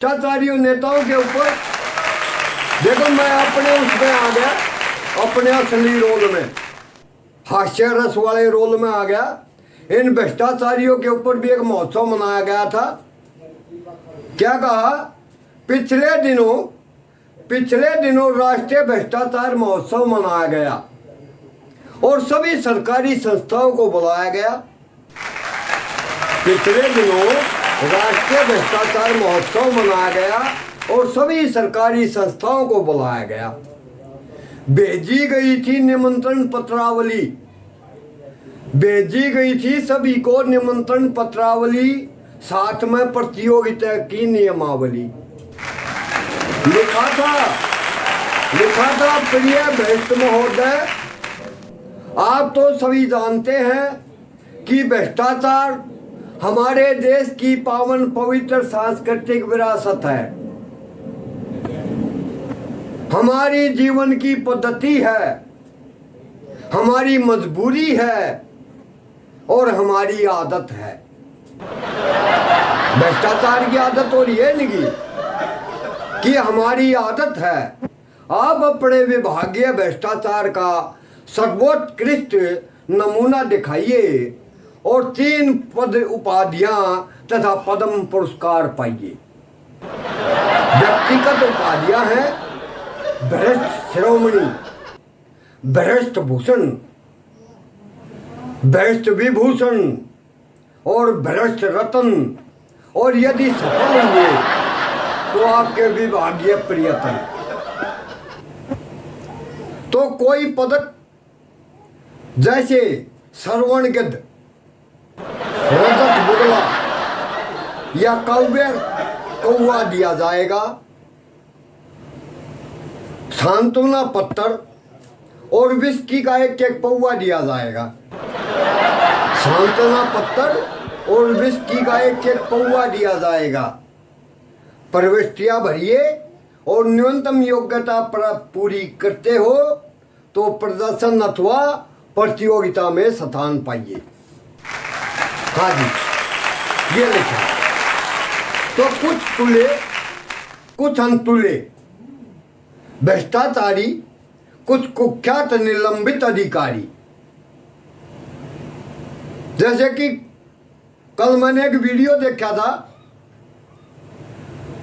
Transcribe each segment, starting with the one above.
भ्रष्टाचारियों नेताओं के ऊपर देखो, मैं अपने उसमें आ गया, अपने असली रोल में, हास्य रस वाले रोल में आ गया। इन भ्रष्टाचारियों के ऊपर भी एक महोत्सव मनाया गया था। क्या कहा? पिछले दिनों राष्ट्रीय भ्रष्टाचार महोत्सव मनाया गया और सभी सरकारी संस्थाओं को बुलाया गया। पिछले दिनों राष्ट्रीय भ्रष्टाचार महोत्सव मनाया गया और सभी सरकारी संस्थाओं को बुलाया गया। भेजी गई थी निमंत्रण पत्रावली, भेजी गई थी सभी को निमंत्रण पत्रावली, साथ में प्रतियोगिता की नियमावली। लिखा था प्रिय भ्रष्ट महोदय, आप तो सभी जानते हैं कि भ्रष्टाचार हमारे देश की पावन पवित्र सांस्कृतिक विरासत है, हमारी जीवन की पद्धति है, हमारी मजबूरी है और हमारी आदत है। भ्रष्टाचार की आदत और ये नहीं कि हमारी आदत है। आप अपने विभागीय भ्रष्टाचार का सर्वोत्कृष्ट नमूना दिखाइए और 3 पद उपाधियां तथा पद्म पुरस्कार पाइए। व्यक्तिगत उपाधियां हैं भ्रष्ट शिरोमणि, भ्रष्ट भूषण, भ्रष्ट विभूषण और भ्रष्ट रत्न, और यदि सफल हुए तो आपके विभागीय प्रियतम। तो कोई पदक जैसे श्रवण गिद्ध, रजत बुगला या काव्य कौवा दिया जाएगा। सांत्वना पत्थर और विस्की का एक पौवा दिया जाएगा। सांत्वना पत्थर और विस्की का एक पौवा दिया जाएगा। प्रविष्टियां भरिए और न्यूनतम योग्यता पूरी करते हो तो प्रदर्शन अथवा प्रतियोगिता में स्थान पाइए। हाँ जी, ये लिखा। तो कुछ तुले कुछ अनतुले भ्रष्टाचारी, कुछ कुख्यात निलंबित अधिकारी। जैसे कि कल मैंने एक वीडियो देखा था,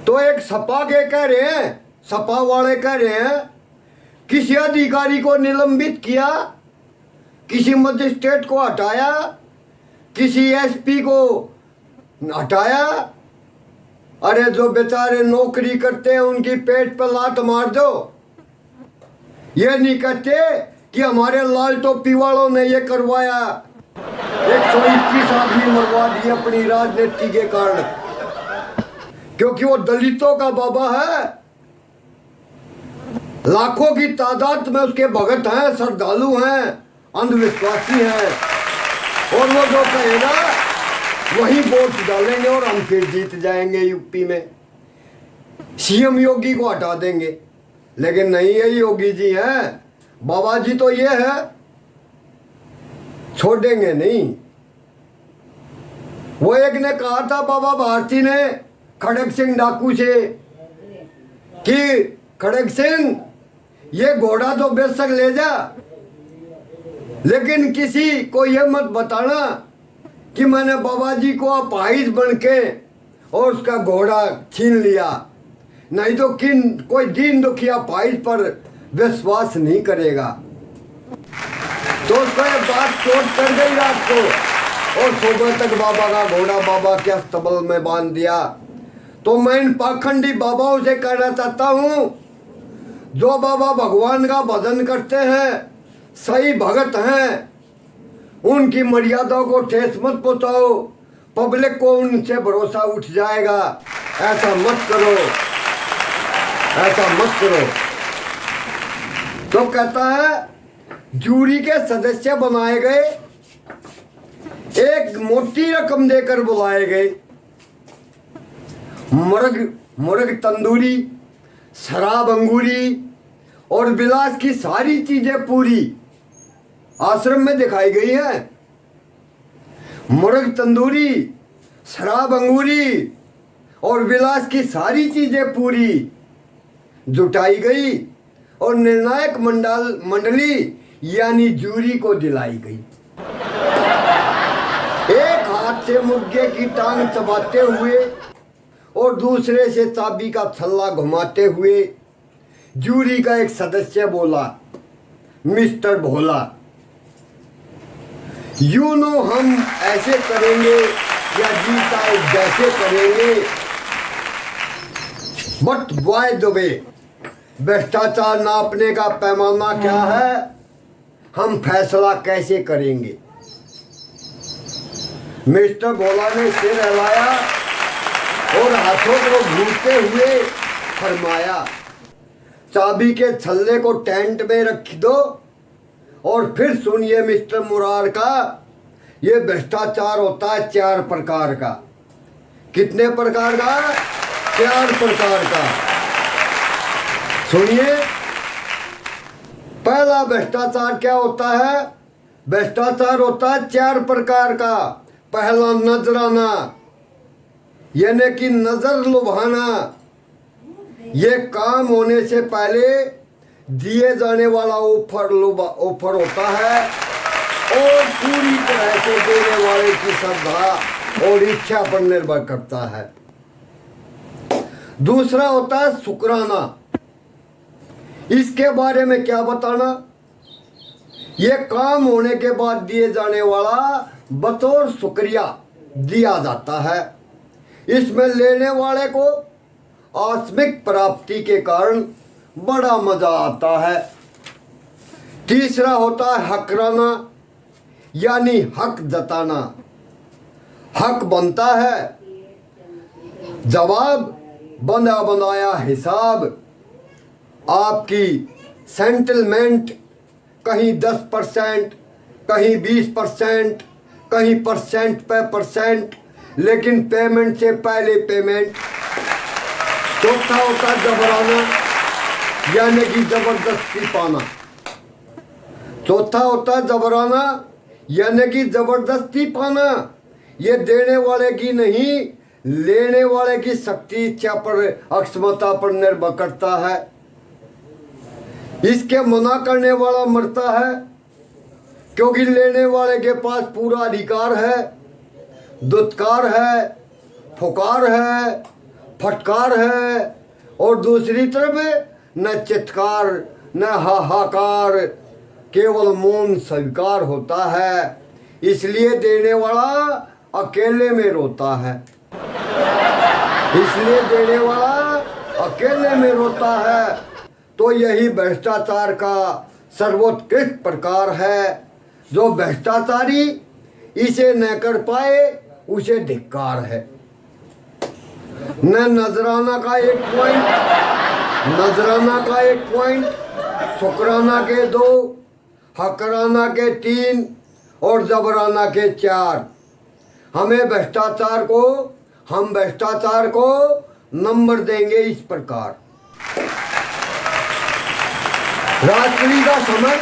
तो एक सपा के कह रहे हैं, सपा वाले कह रहे हैं किसी अधिकारी को निलंबित किया, किसी मजिस्ट्रेट को हटाया, किसी एसपी को हटाया। अरे जो बेचारे नौकरी करते हैं उनकी पेट पर लात मार दो। ये नहीं कहते कि हमारे लाल टोपी वालों ने ये करवाया। 121 आदमी मरवा दिए अपनी राजनीति के कारण, क्योंकि वो दलितों का बाबा है। लाखों की तादाद में उसके भगत हैं, श्रद्धालु हैं, अंधविश्वासी हैं, और वो जो कहेगा वही वोट डालेंगे और हम फिर जीत जाएंगे। यूपी में सीएम योगी को हटा देंगे, लेकिन नहीं है योगी जी हैं, बाबा जी तो ये है, छोड़ेंगे नहीं। वो एक ने कहा था बाबा भारती ने खड़ग सिंह डाकू से कि खड़ग सिंह ये घोड़ा तो बेशक ले जा, लेकिन किसी को यह मत बताना कि मैंने बाबा जी को अपाहिज बन के और उसका घोड़ा छीन लिया, नहीं तो कोई दीन दुखिया अपाहिज पर विश्वास नहीं करेगा। तो उसको ये बात चोट कर गई रात को, और सुबह तक बाबा का घोड़ा बाबा के अस्तबल में बांध दिया। तो मैं इन पाखंडी बाबाओं से कहना चाहता हूं, जो बाबा भगवान का भजन करते हैं, सही भगत हैं, उनकी मर्यादा को ठेस मत पहुंचाओ। पब्लिक को उनसे भरोसा उठ जाएगा। ऐसा मत करो, ऐसा मत करो। तो कहता है जूरी के सदस्य बनाए गए, एक मोटी रकम देकर बुलाए गए। मुर्ग तंदूरी, शराब अंगूरी और विलास की सारी चीजें पूरी आश्रम में दिखाई गई है। मुर्ग तंदूरी, शराब अंगूरी और विलास की सारी चीजें पूरी जुटाई गई और निर्णायक मंडली यानी जूरी को दिलाई गई। एक हाथ से मुर्गे की टांग चबाते हुए और दूसरे से चाबी का छल्ला घुमाते हुए जूरी का एक सदस्य बोला, मिस्टर भोला, यू नो हम ऐसे करेंगे या जी चाहे जैसे करेंगे, बट बाय द वे भ्रष्टाचार नापने का पैमाना क्या है, हम फैसला कैसे करेंगे। मिस्टर भोला ने सिर हिलाया और हाथों को घूमते हुए फरमाया, चाबी के छल्ले को टेंट में रख दो और फिर सुनिए मिस्टर मुरार का, ये भ्रष्टाचार होता है 4 प्रकार का। कितने प्रकार का? 4 प्रकार का। सुनिए, पहला भ्रष्टाचार क्या होता है? भ्रष्टाचार होता है 4 प्रकार का। पहला नजराना, यानी कि नजर लुभाना। ये काम होने से पहले दिए जाने वाला ऑफर होता है और पूरी तरह से देने वाले की श्रद्धा और इच्छा पर निर्भर करता है। दूसरा होता है शुक्राना। इसके बारे में क्या बताना? ये काम होने के बाद दिए जाने वाला बतौर शुक्रिया दिया जाता है। इसमें लेने वाले को आत्मिक प्राप्ति के कारण बड़ा मजा आता है। तीसरा होता है हकराना, यानी हक जताना। हक बनता है, जवाब बंधा बनाया हिसाब। आपकी सेंटलमेंट कहीं 10%, कहीं 20%, कहीं परसेंट पे परसेंट, लेकिन पेमेंट से पहले पेमेंट। चौथा होता है जबराना, यानी कि जबरदस्ती पाना। चौथा होता है जबराना, यानी कि जबरदस्ती पाना। ये देने वाले की नहीं, लेने वाले की शक्ति, इच्छा पर, अक्षमता पर निर्भर करता है। इसके मना करने वाला मरता है, क्योंकि लेने वाले के पास पूरा अधिकार है। दुत्कार है, फुकार है, फटकार है, और दूसरी तरफ न चित्कार न हाहाकार, केवल मौन स्वीकार होता है। इसलिए देने वाला अकेले में रोता है। इसलिए देने वाला अकेले में रोता है। तो यही भ्रष्टाचार का सर्वोत्कृष्ट प्रकार है। जो भ्रष्टाचारी इसे न कर पाए उसे धिक्कार है। न नजराना का 1 पॉइंट, नजराना का 1 पॉइंट, शुक्राना के 2, हकराना के 3 और जबराना के 4। हम भ्रष्टाचार को नंबर देंगे इस प्रकार। रात्रि का समय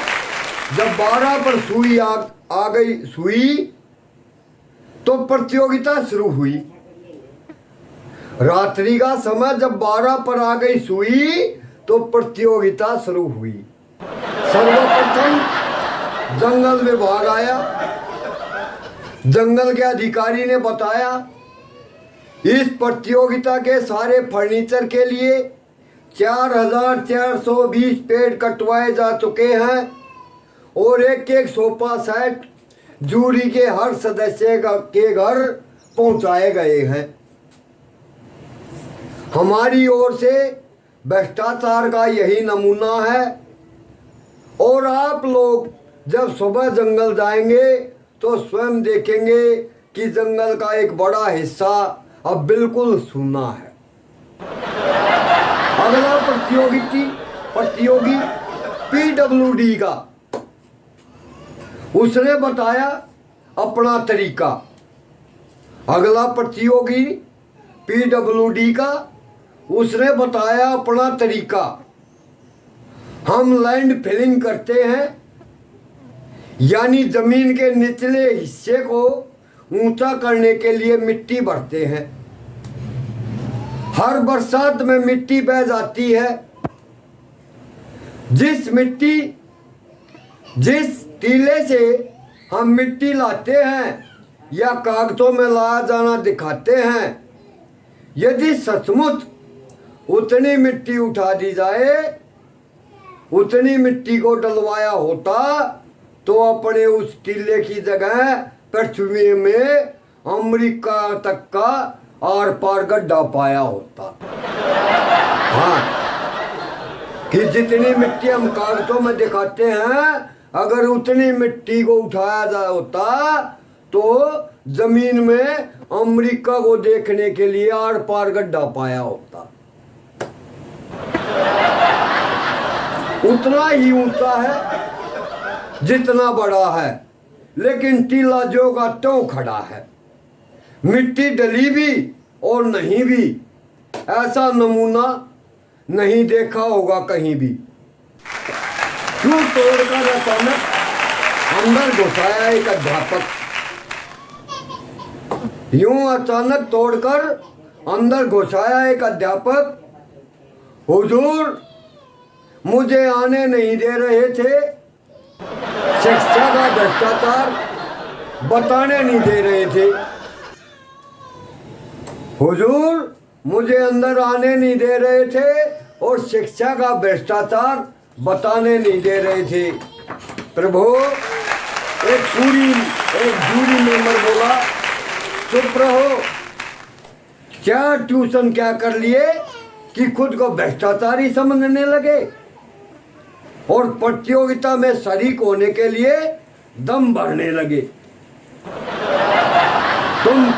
जब 12 पर सुई आ गई सुई, तो प्रतियोगिता शुरू हुई। रात्रि का समय जब 12 पर आ गई सुई, तो प्रतियोगिता शुरू हुई। सर्वप्रथम जंगल विभाग आया। जंगल के अधिकारी ने बताया, इस प्रतियोगिता के सारे फर्नीचर के लिए 4420 पेड़ कटवाए जा चुके हैं और एक सोफा सेट जूरी के हर सदस्य के घर पहुंचाए गए हैं। हमारी ओर से भ्रष्टाचार का यही नमूना है। और आप लोग जब सुबह जंगल जाएंगे तो स्वयं देखेंगे कि जंगल का एक बड़ा हिस्सा अब बिल्कुल सूना है। अगला प्रतियोगी PWD का, उसने बताया अपना तरीका। अगला प्रतियोगी PWD का, उसने बताया अपना तरीका। हम लैंड फिलिंग करते हैं, यानी जमीन के निचले हिस्से को ऊंचा करने के लिए मिट्टी भरते हैं। हर बरसात में मिट्टी बह जाती है। जिस टीले से हम मिट्टी लाते हैं या कागजों में लाया जाना दिखाते हैं, यदि सचमुच उतनी मिट्टी उठा दी जाए, उतनी मिट्टी को डलवाया होता तो अपने उस टीले की जगह पृथ्वी में अमेरिका तक का आर पार गड्ढा पाया होता। हाँ, कि जितनी मिट्टी हम कागजों में दिखाते हैं, अगर उतनी मिट्टी को उठाया जा होता तो जमीन में अमेरिका को देखने के लिए आर पार गड्ढा पाया होता। उतना ही ऊंचा है जितना बड़ा है, लेकिन टीला जो का त्यों खड़ा है। मिट्टी डली भी और नहीं भी, ऐसा नमूना नहीं देखा होगा कहीं भी। क्यों तोड़कर अचानक अंदर घुसाया एक अध्यापक, यूं अचानक तोड़कर अंदर घुसाया एक अध्यापक। हुजूर, मुझे आने नहीं दे रहे थे, शिक्षा का भ्रष्टाचार बताने नहीं दे रहे थे। हुजूर, मुझे अंदर आने नहीं दे रहे थे और शिक्षा का भ्रष्टाचार बताने नहीं दे रहे थे। प्रभु, एक जूरी मेंबर बोला, चुप रहो। क्या ट्यूशन क्या कर लिए कि खुद को भ्रष्टाचारी समझने लगे और प्रतियोगिता में शरीक होने के लिए दम भरने लगे। तुम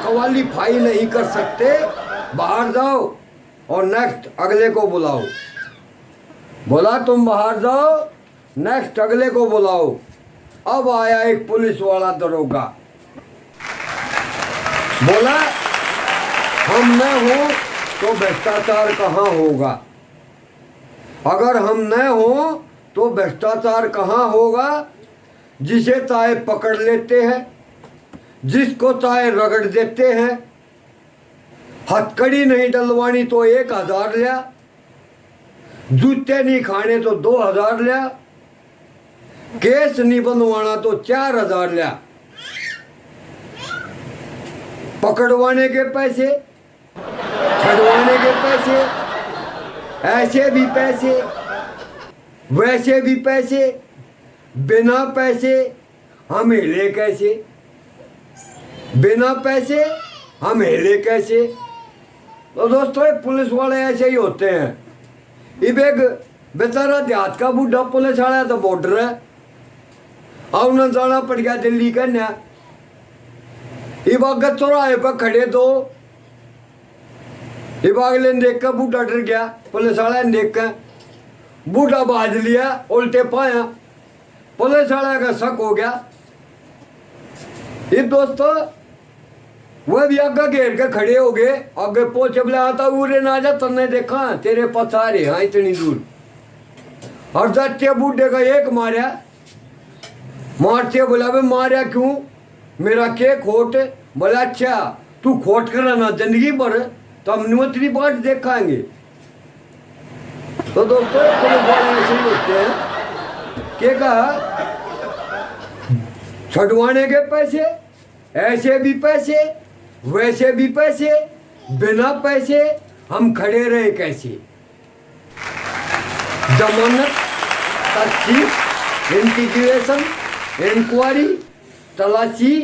क्वालिफाई नहीं कर सकते, बाहर जाओ और नेक्स्ट अगले को बुलाओ। बोला तुम बाहर जाओ, नेक्स्ट अगले को बुलाओ। अब आया एक पुलिस वाला दरोगा, बोला हम न हो तो भ्रष्टाचार कहाँ होगा। अगर हम न हो तो भ्रष्टाचार कहाँ होगा। जिसे चाहे पकड़ लेते हैं, जिसको चाहे रगड़ देते हैं। हथकड़ी नहीं डलवानी तो 1000 लिया, जूते नहीं खाने तो 2000 लिया, केस नहीं बनवाना तो 4000 लिया। पकड़वाने के पैसे, छड़वाने के पैसे, ऐसे भी पैसे वैसे भी पैसे, बिना पैसे हम हिले कैसे, बिना पैसे हम हिले कैसे। तो दोस्तों, पुलिस वाले ऐसे ही होते हैं। इब एक बेचारा देहात का बूढ़ा पुलिस वाला तो बॉर्डर है, अब न जाना पड़ गया दिल्ली करने। इब अगर चौराहे पर खड़े तो इब अगले ने देख कर बूढ़ा डर गया, पुलिस वाला ने देख कर बूढ़ा बाज लिया, उल्टे पाया, पुलिस वाला का शक हो गया। ये दोस्तों, वह भी आगे घेर के खड़े हो गए, आगे पहुंचे, बोले आता उरे ना जा, तुमने देखा तेरे पास आ रहे हाँ इतनी दूर। और जाते बूढ़े का एक मारा, मारते बोला बे मारा क्यों, मेरा के खोट। बोला अच्छा तू खोट कराना जिंदगी भर, तो हम निवतरी बात देखाएंगे। तो दोस्तों, पुलिस वाले ऐसे ही होते हैं। क्या कहा, छड़वाने के पैसे, ऐसे भी पैसे वैसे भी पैसे, बिना पैसे हम खड़े रहे कैसे। जमानत, तफ्तीश, इंटीग्रेशन, इंक्वायरी, तलाशी,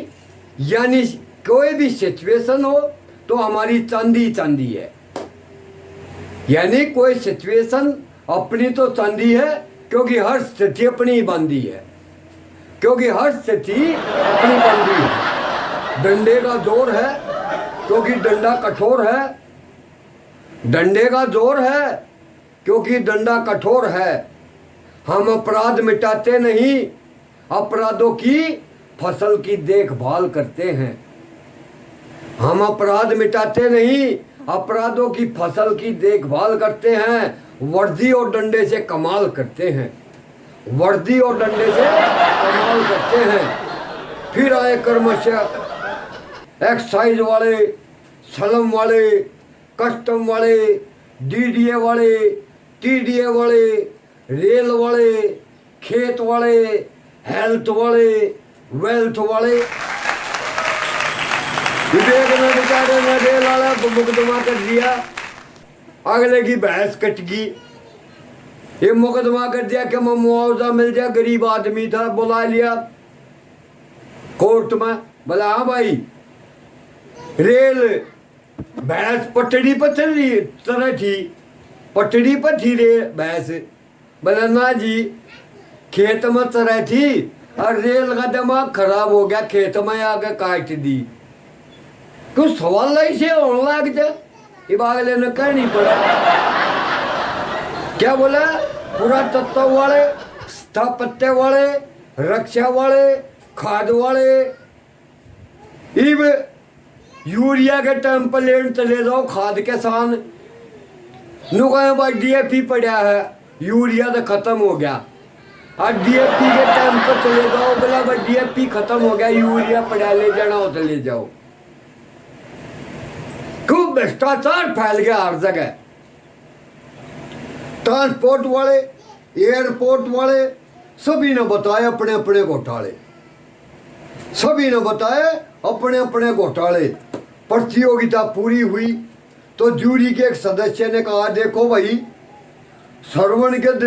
यानी कोई भी सिचुएशन हो तो हमारी चांदी चांदी है। यानी कोई सिचुएशन अपनी तो चांदी है, क्योंकि हर स्थिति अपनी ही बांधी है, क्योंकि हर स्थिति अपनी बांधी है। डंडे का जोर है क्योंकि डंडा कठोर है, डंडे का जोर है क्योंकि डंडा कठोर है। हम अपराध मिटाते नहीं, अपराधों की फसल की देखभाल करते हैं। हम अपराध मिटाते नहीं, अपराधों की फसल की देखभाल करते हैं। वर्दी और डंडे से कमाल करते हैं, वर्दी और डंडे से कमाल करते हैं। फिर आए कर्मशः एक्साइज वाले, सलम वाले, कस्टम वाले, डीडीए वाले, टीडीए वाले, रेल वाले, खेत वाले, हेल्थ वाले, वेल्थ वाले। विवेक ने बेचारे ने रेल वाला मुकदमा कर दिया, अगले की भैंस कट गई। ये मुकदमा कर दिया कि मुआवजा मिल जाए, गरीब आदमी था, बुला लिया कोर्ट में। बोला हाँ भाई, रेल भैंस पटड़ी पर चल रही तरह थी, पटड़ी पर थी रे भैंस। बोला ना जी, खेत में तरह थी और रेल का दिमाग खराब हो गया, खेत में आके काट दी। कुछ सवाल ऐसे होने लग जाए, ये अगले ने कह नहीं पड़ा। क्या बोला? पूरा तत्व वाले, स्थापत्य वाले, रक्षा वाले, खाद वाले, इब यूरिया के टाइम पर लेन चले जाओ खाद के सान। भाई डीएपी पड़ा है, यूरिया तो खत्म हो गया। और डीएपी के टाइम पर चले जाओ, बोला भाई डीएपी खत्म हो गया, यूरिया पड़ा, ले जाना हो तो ले जाओ। खूब भ्रष्टाचार फैल गया हर जगह। ट्रांसपोर्ट वाले, एयरपोर्ट वाले, सभी ने बताए अपने अपने घोटाले, सभी ने बताए अपने अपने घोटाले। प्रतियोगिता पूरी हुई तो जूरी के एक सदस्य ने कहा, देखो भाई, श्रवण गिद्ध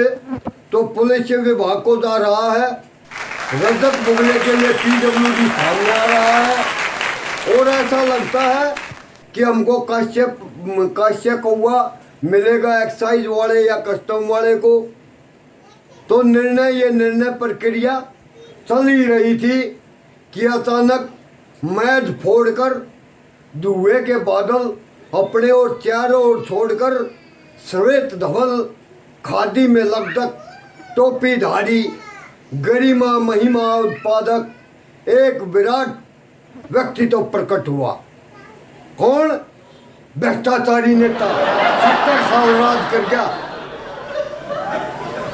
तो पुलिस विभाग को जा रहा है, रजत बुगले के लिए पीडब्ल्यूडी सामने आ रहा है, और ऐसा लगता है कि हमको काश्य कौआ मिलेगा एक्साइज वाले या कस्टम वाले को। तो ये निर्णय प्रक्रिया चल ही रही थी कि अचानक मैज फोड़कर धुएं के बादल अपने और चारों ओर छोड़कर श्वेत धवल खादी में लगदक टोपीधारी गरिमा महिमा उत्पादक एक विराट व्यक्तित्व प्रकट हुआ। कौन? भ्रष्टाचारी नेता, 70 साल राज कर गया,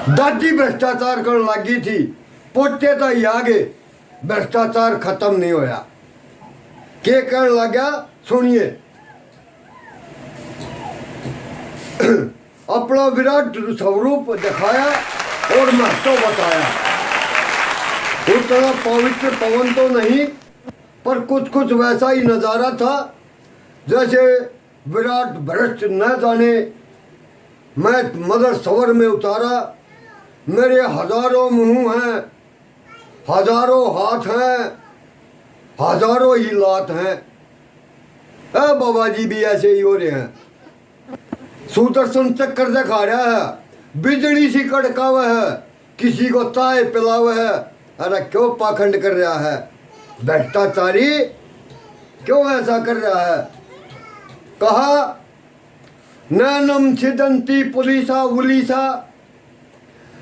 दादी भ्रष्टाचार करने लगी थी, पोते तो ही आगे, भ्रष्टाचार खत्म नहीं होया। के करने लगा? सुनिए, अपना विराट स्वरूप दिखाया और महत्व बताया। उतना पवित्र पवन तो नहीं, पर कुछ कुछ वैसा ही नजारा था जैसे विराट भ्रष्ट न जाने मैं मदर सवर में उतारा, मेरे हजारों मुंह हैं, हजारों हाथ हैं, हजारों ही लात हैं। बाबा जी भी ऐसे ही हो रहे हैं, सुदर्शन चक्कर दिखा रहा है, बिजली सी कड़का हुआ है, किसी को चाय पिला हुआ है। अरे क्यों पाखंड कर रहा है भ्रष्टाचारी, क्यों ऐसा कर रहा है? कहा, नैनम छिदंती पुलिसा उलीसा,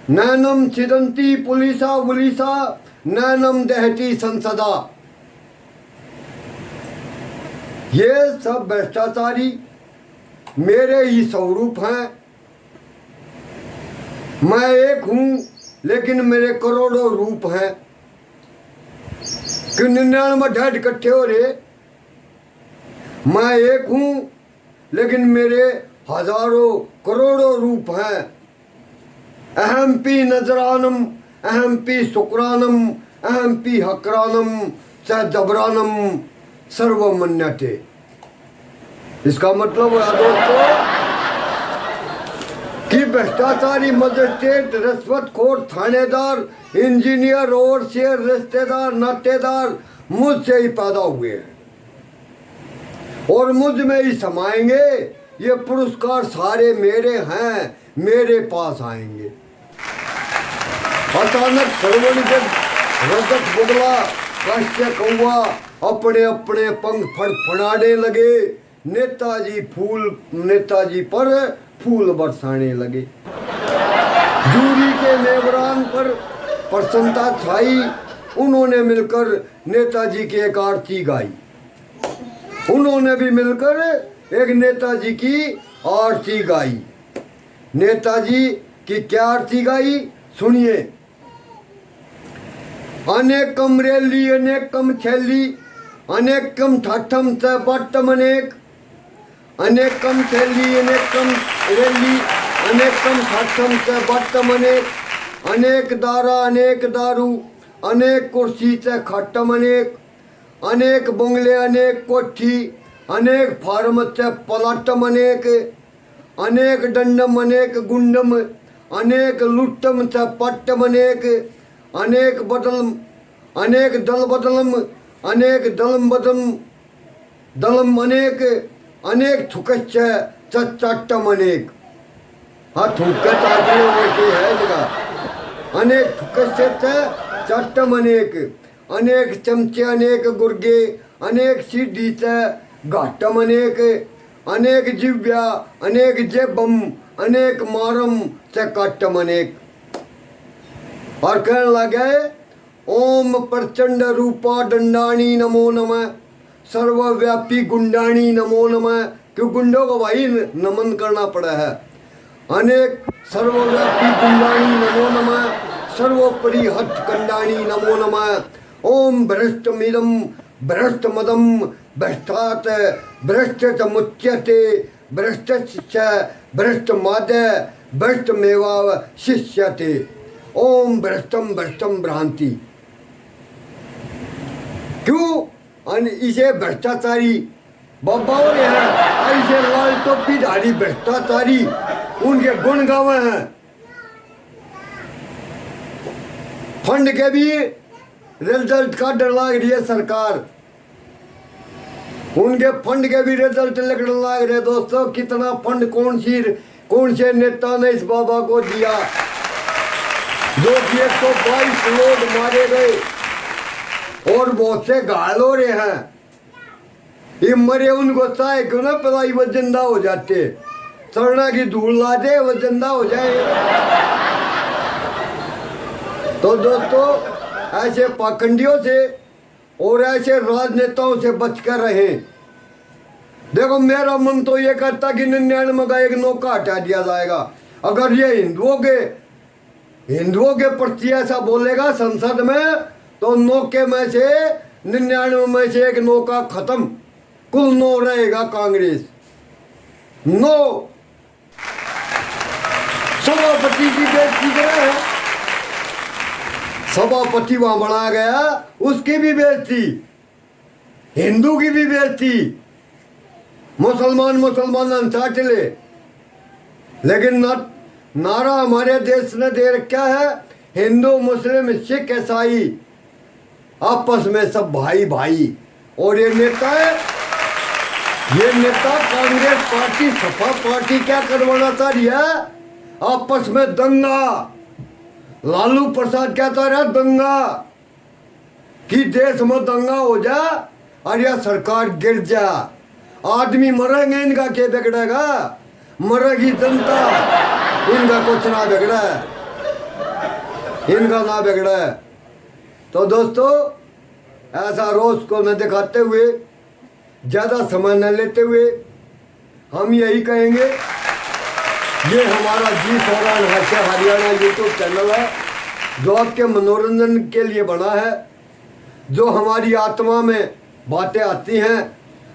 नैनम छिदंती पुलिसा उलीसा, नैनम दहती संसदा। ये सब भ्रष्टाचारी मेरे ही स्वरूप हैं। मैं एक हूं लेकिन मेरे करोड़ों रूप हैं। कि 99 ढाड इकट्ठे हो रहे, मैं एक हूं लेकिन मेरे हजारों करोड़ों रूप हैं। अहम पी नजरानम, अहम पी शुक्रानम, अहम पी हकरानम च जबरानम सर्वमन्यते। इसका मतलब है दोस्तों कि भ्रष्टाचारी, मजिस्ट्रेट, रिश्वतखोर, थानेदार, इंजीनियर, ओवरसियर, रिश्तेदार, नातेदार मुझसे ही पैदा हुए हैं और मुझ में ही समाएंगे। ये पुरस्कार सारे मेरे हैं, मेरे पास आएंगे। अचानक श्रवण गिद्ध, रजत बुगला, काश्य कौआ अपने अपने पंख फड़फड़ाने लगे। नेताजी पर फूल बरसाने लगे। जूरी के मेवरान पर प्रसन्नता छाई। उन्होंने मिलकर नेताजी की एक आरती गाई। उन्होंने भी मिलकर एक नेताजी की आरती गाई। नेताजी की क्या आरती गाई सुनिए। अनेकम रेली अनेकम छैली, अनेकम ठाठम च बट्टम अनेक, अनेकम थैली अनेकम रेली अनेकम खत्म से बट्टम अनेक दारा अनेक दारू अनेक कुर्सी से खट्टम अनेक बंगले अनेक कोठी अनेक फार्म से पलाटम अनेक दंडम अनेक गुंडम अनेक लुट्टम से पट्टम अनेक बदलम अनेक दल बदलम अनेक दलम बदलम दलम अनेक थुकच्च चट्टम हाँ थुकत आदमी वैसे है जगह अनेक थुकच्च चट्टम अनेक चमचे अनेक गुर्गे अनेक सीढ़ी से घाटम अनेक जिव्या अनेक जेबम अनेक मारम से काटम और कहने लगे ओम प्रचंड रूपा दंडाणी नमो नमः सर्वव्यापी गुंडाणी नमो नमः। क्यों गुंडों को भाई नमन करना पड़ा है। अनेक सर्वव्यापी गुंडाणी नमो नमः सर्वोपरि हठ कंडाणी नमो नमः। ओम भ्रष्टमिदम भ्रष्ट मदम भ्रष्टात् भ्रष्ट मुच्यते भ्रष्ट भ्रष्ट मादे भ्रष्ट मेवा शिष्यते। ओम भ्रष्टम भ्रष्टम भ्रांति। क्यों इसे भ्रष्टाचारी बाबा हैं ऐसे लाल टोपी धारी भ्रष्टाचारी उनके गुण गावे हैं। फंड के भी रिजल्ट का डर लग रही है सरकार उनके फंड के भी रिजल्ट लगने लग रहे। दोस्तों कितना फंड कौन से नेता ने इस बाबा को दिया जो कि 122 लोग मारे गए और बहुत से घायल हो रहे हैं। ये मरे उनको चाहे क्यों ना पलाई वो जिंदा हो जाते सरना की धूल ला दे वो जिंदा हो जाए। तो दोस्तों ऐसे पाखंडियों से और ऐसे राजनेताओं से बचकर रहे। देखो मेरा मन तो ये कहता कि 99 का एक नौका हटा दिया जाएगा। अगर ये हिंदुओं के प्रति ऐसा बोलेगा संसद में तो नौके में से 99 में से एक नौका खत्म कुल 9 रहेगा कांग्रेस 9। सभापति की बेइज्जती करे सभापति वहां बनाया गया उसकी भी बेइज्जती हिंदू की भी बेइज्जती मुसलमान चाट ले। लेकिन नारा हमारे देश ने दे रखा है हिंदू मुस्लिम सिख ईसाई आपस में सब भाई भाई। और ये नेता कांग्रेस पार्टी सपा पार्टी क्या करवाना चाह रही है आपस में दंगा। लालू प्रसाद क्या चाह रहा है दंगा कि देश में दंगा हो जा और यह सरकार गिर जा। आदमी मरेंगे इनका क्या बिगड़ेगा मरेगी जनता इनका कुछ ना बिगड़ा है इनका ना बिगड़ा है। तो दोस्तों ऐसा रोज को न दिखाते हुए ज़्यादा समय न लेते हुए हम यही कहेंगे ये हमारा जी सोरान हाशिया हरियाणा यूट्यूब चैनल है जो आपके मनोरंजन के लिए बना है। जो हमारी आत्मा में बातें आती हैं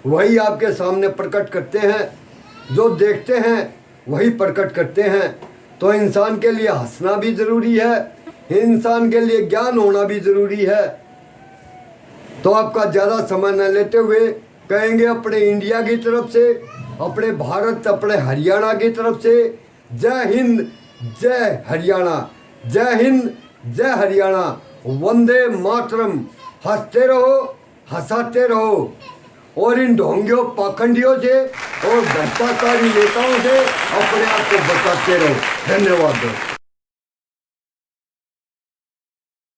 वही आपके सामने प्रकट करते हैं। जो देखते हैं वही प्रकट करते हैं। तो इंसान के लिए हंसना भी ज़रूरी है इंसान के लिए ज्ञान होना भी ज़रूरी है। तो आपका ज़्यादा समय न लेते हुए कहेंगे अपने इंडिया की तरफ से अपने भारत अपने हरियाणा की तरफ से जय हिंद जय हरियाणा जय हिंद जय हरियाणा वंदे मातरम। हंसते रहो हंसाते रहो और इन ढोंगियों पाखंडियों से और भ्रष्टाचारी नेताओं से अपने आप को बचाते रहो। धन्यवाद दोस्तों।